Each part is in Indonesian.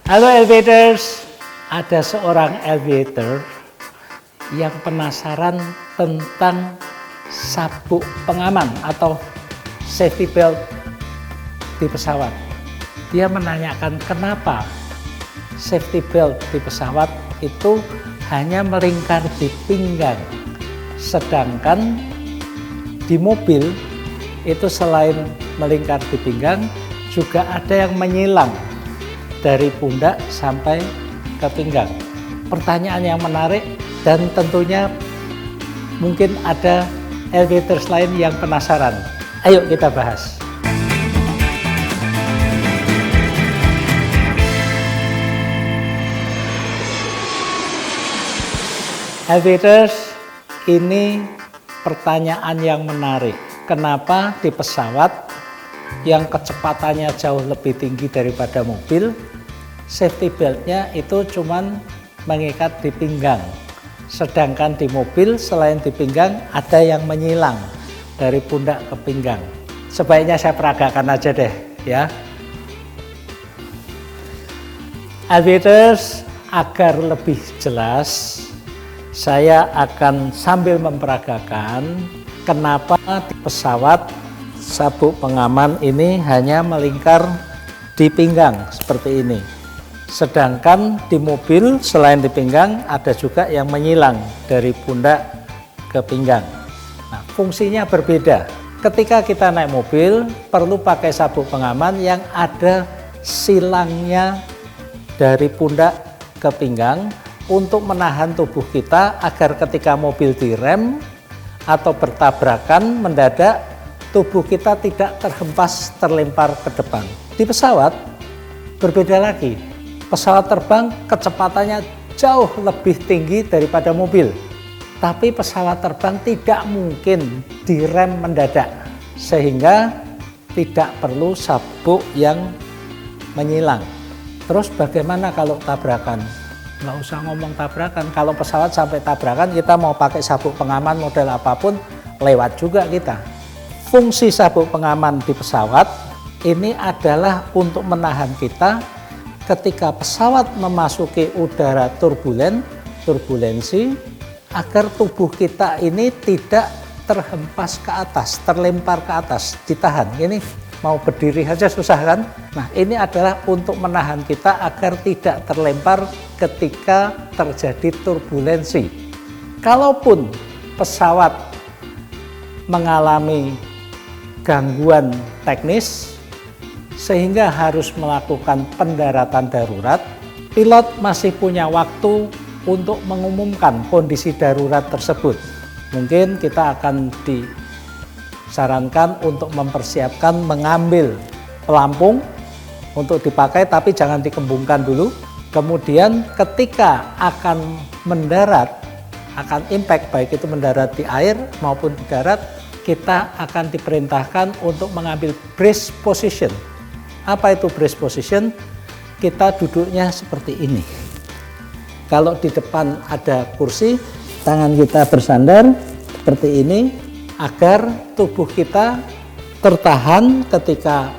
Halo Aviators, ada seorang aviator yang penasaran tentang sabuk pengaman atau safety belt di pesawat. Dia menanyakan kenapa safety belt di pesawat itu hanya melingkar di pinggang, sedangkan di mobil itu selain melingkar di pinggang juga ada yang menyilang dari pundak sampai ke pinggang. Pertanyaan yang menarik dan tentunya mungkin ada aviators lain yang penasaran. Ayo kita bahas. Aviators, ini pertanyaan yang menarik. Kenapa di pesawat yang kecepatannya jauh lebih tinggi daripada mobil, safety beltnya itu cuman mengikat di pinggang, sedangkan di mobil selain di pinggang ada yang menyilang dari pundak ke pinggang. Sebaiknya saya peragakan aja deh ya. Aviators, agar lebih jelas saya akan sambil memperagakan kenapa di pesawat sabuk pengaman ini hanya melingkar di pinggang seperti ini. Sedangkan di mobil selain di pinggang ada juga yang menyilang dari pundak ke pinggang. Nah, fungsinya berbeda. Ketika kita naik mobil perlu pakai sabuk pengaman yang ada silangnya dari pundak ke pinggang untuk menahan tubuh kita agar ketika mobil direm atau bertabrakan mendadak tubuh kita tidak terhempas terlempar ke depan. Di pesawat berbeda lagi. Pesawat terbang kecepatannya jauh lebih tinggi daripada mobil. Tapi pesawat terbang tidak mungkin direm mendadak. Sehingga tidak perlu sabuk yang menyilang. Terus bagaimana kalau tabrakan? Nggak usah ngomong tabrakan. Kalau pesawat sampai tabrakan kita mau pakai sabuk pengaman model apapun lewat juga kita. Fungsi sabuk pengaman di pesawat ini adalah untuk menahan kita ketika pesawat memasuki udara turbulensi agar tubuh kita ini tidak terhempas ke atas, terlempar ke atas, ditahan. Ini mau berdiri saja susah kan? Nah, ini adalah untuk menahan kita agar tidak terlempar ketika terjadi turbulensi. Kalaupun pesawat mengalami gangguan teknis sehingga harus melakukan pendaratan darurat, pilot masih punya waktu untuk mengumumkan kondisi darurat tersebut. Mungkin kita akan disarankan untuk mempersiapkan mengambil pelampung untuk dipakai, tapi jangan dikembungkan dulu. Kemudian ketika akan mendarat, akan impact, baik itu mendarat di air maupun di darat, kita akan diperintahkan untuk mengambil brace position. Apa itu brace position? Kita duduknya seperti ini. Kalau di depan ada kursi, tangan kita bersandar seperti ini agar tubuh kita tertahan ketika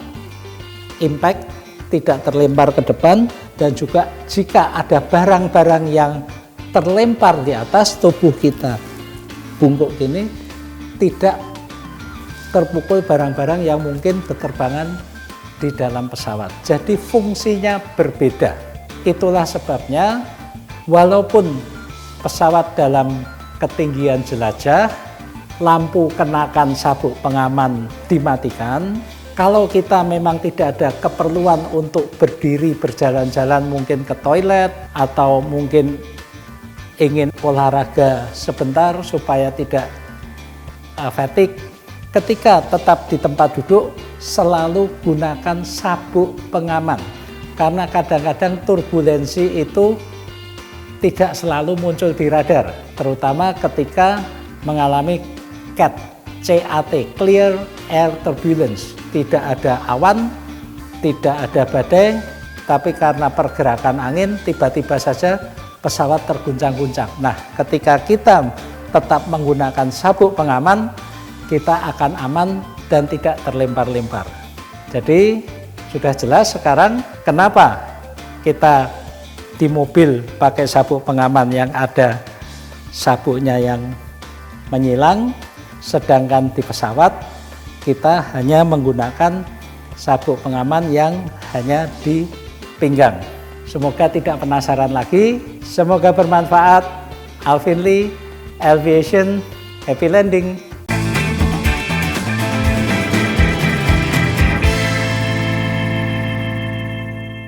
impact, tidak terlempar ke depan, dan juga jika ada barang-barang yang terlempar di atas tubuh kita bungkuk gini, tidak terpukul barang-barang yang mungkin berterbangan di dalam pesawat. Jadi fungsinya berbeda. Itulah sebabnya walaupun pesawat dalam ketinggian jelajah, lampu kenakan sabuk pengaman dimatikan. Kalau kita memang tidak ada keperluan untuk berdiri berjalan-jalan mungkin ke toilet atau mungkin ingin olahraga sebentar supaya tidak fatigue, ketika tetap di tempat duduk selalu gunakan sabuk pengaman, karena kadang-kadang turbulensi itu tidak selalu muncul di radar, terutama ketika mengalami CAT, Clear Air Turbulence. Tidak ada awan, tidak ada badai, tapi karena pergerakan angin tiba-tiba saja pesawat terguncang-guncang. Nah, ketika kita tetap menggunakan sabuk pengaman, kita akan aman dan tidak terlempar-lempar. Jadi sudah jelas sekarang kenapa kita di mobil pakai sabuk pengaman yang ada sabuknya yang menyilang, sedangkan di pesawat kita hanya menggunakan sabuk pengaman yang hanya di pinggang. Semoga tidak penasaran lagi, semoga bermanfaat. Alvin Lee, Aviation, happy landing.